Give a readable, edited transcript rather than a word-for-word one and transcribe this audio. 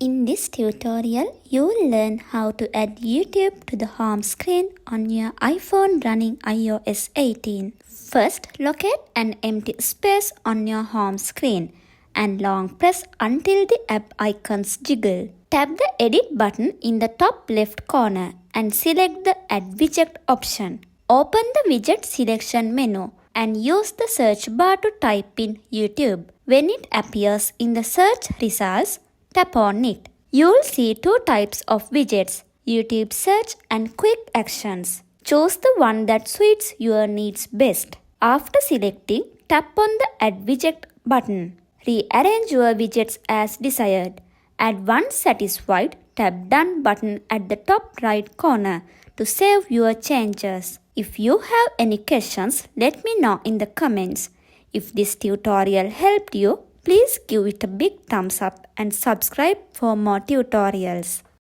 In this tutorial, you will learn how to add YouTube to the home screen on your iPhone running iOS 18. First, locate an empty space on your home screen and long press until the app icons jiggle. Tap the Edit button in the top left corner and select the Add Widget option. Open the Widget selection menu and use the search bar to type in YouTube. When it appears in the search results, tap on it. You'll see two types of widgets, YouTube Search and Quick Actions. Choose the one that suits your needs best. After selecting, tap on the Add Widget button. Rearrange your widgets as desired. Once satisfied, tap Done button at the top right corner to save your changes. If you have any questions, let me know in the comments. If this tutorial helped you, please give it a big thumbs up and subscribe for more tutorials.